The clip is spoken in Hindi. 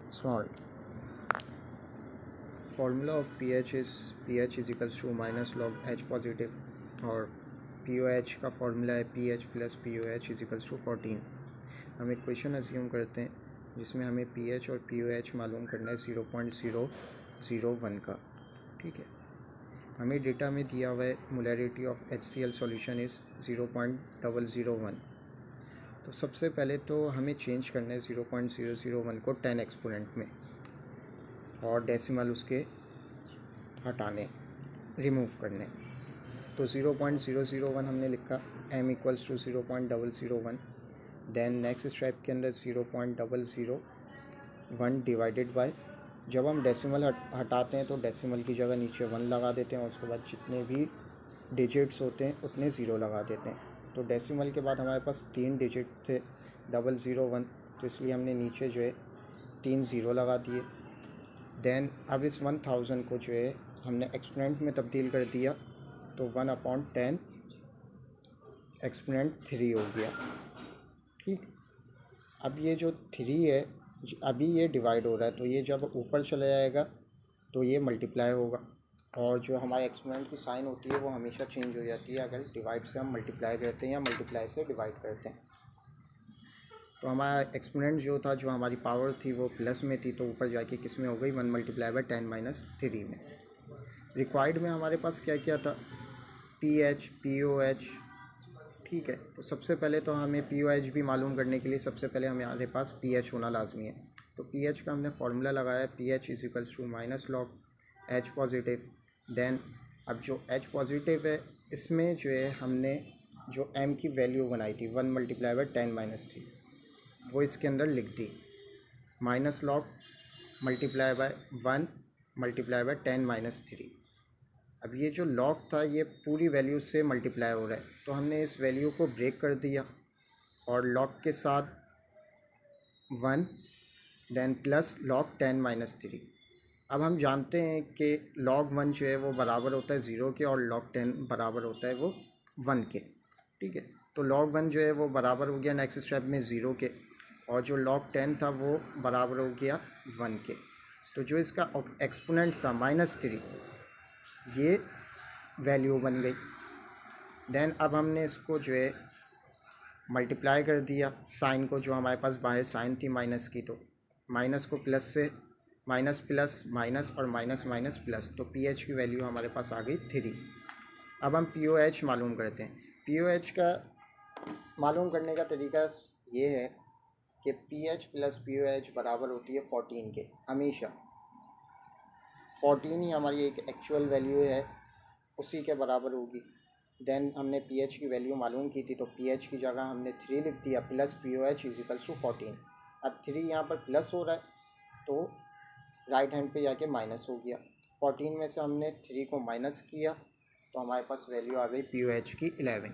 salt. Formula of pH is pH is equals to minus log H positive और POH का फॉर्मूला है pH plus POH is equals to 14. हम एक क्वेश्चन अज्यूम करते हैं जिसमें हमें pH और POH मालूम करना है 0.001 का. ठीक है, हमें डेटा में दिया हुआ है molarity of HCl solution is 0.001. तो सबसे पहले तो हमें चेंज करना है 0.001 को 10 एक्सपोनेंट में और डेसिमल उसके हटाने, रिमूव करने. तो 0.001 हमने लिखा, m equals to 0.001. Then next step के अंदर 0.001 डिवाइडेड बाय, जब हम डेसिमल हटाते हैं तो डेसिमल की जगह नीचे 1 लगा देते हैं और उसके बाद जितने भी डिजिट्स होते हैं उतने 0 लगा देते हैं. तो डेसिमल के बाद हमारे पास 3 डिजिट थे 001, तो इसलिए हमने नीचे जो है 3 0 लगा दिए. देन अब इस 1000 को जो है हमने एक्सपोनेंट में तब्दील कर दिया, तो 1/10 एक्सपोनेंट 3 हो गया. ठीक, अब ये जो 3 है अभी ये डिवाइड हो रहा है, तो ये जब ऊपर चला जाएगा तो ये मल्टीप्लाई होगा, और जो हमारे एक्सपोनेंट की साइन होती है वो हमेशा चेंज हो जाती है अगर डिवाइड से हम मल्टीप्लाई करते हैं या मल्टीप्लाई से डिवाइड करते हैं. तो हमारा एक्सपोनेंट जो था, जो हमारी पावर थी वो प्लस में थी, तो ऊपर जाके किस में हो गई 1 × 10⁻³ में. रिक्वायर्ड में हमारे पास क्या क्या था, pH POH. ठीक है, तो सबसे पहले तो हमें POH भी मालूम करने के लिए सबसे पहले हमारे पास pH होना लाजमी है. तो pH का हमने फार्मूला लगाया, pH is equals to minus log H positive. Then अब जो H पॉजिटिव है इसमें जो है हमने जो m की वैल्यू बनाई थी 1 × 10⁻³ वो इसके अंदर लिख दी, माइनस लॉग मल्टीप्लाई बाय 1 × 10⁻³. अब ये जो लॉग था ये पूरी वैल्यू से मल्टीप्लाई हो रहा है, तो हमने इस वैल्यू को ब्रेक कर दिया और लॉग के साथ 1, देन प्लस लॉग 10⁻³. अब हम जानते हैं कि log 1 जो है वो बराबर होता है 0 के और log 10 बराबर होता है वो 1 के. ठीक है, तो log 1 जो है वो बराबर हो गया नेक्स्ट स्टेप में 0 के, और जो log 10 था वो बराबर हो गया 1 के. तो जो इसका एक्सपोनेंट था -3, ये वैल्यू बन गई. देन अब हमने इसको जो है मल्टीप्लाई कर दिया साइन को, जो हमारे पास बाहर साइन थी माइनस की, तो माइनस को प्लस से माइनस प्लस माइनस और माइनस माइनस प्लस, तो pH की वैल्यू हमारे पास आ गई 3. अब हम POH मालूम करते हैं. POH का मालूम करने का तरीका ये है कि pH प्लस POH बराबर होती है 14 के. हमेशा 14 ही हमारी एक एक्चुअल वैल्यू है, उसी के बराबर होगी. देन हमने pH की वैल्यू मालूम की थी, तो pH की जगह हमने 3 लिख दिया plus POH is equals to 14. अब 3 यहाँ पर प्लस हो रहा है तो राइट हैंड पे जाके माइनस हो गया. 14 में से हमने 3 को माइनस किया तो हमारे पास वैल्यू आ गई POH की 11.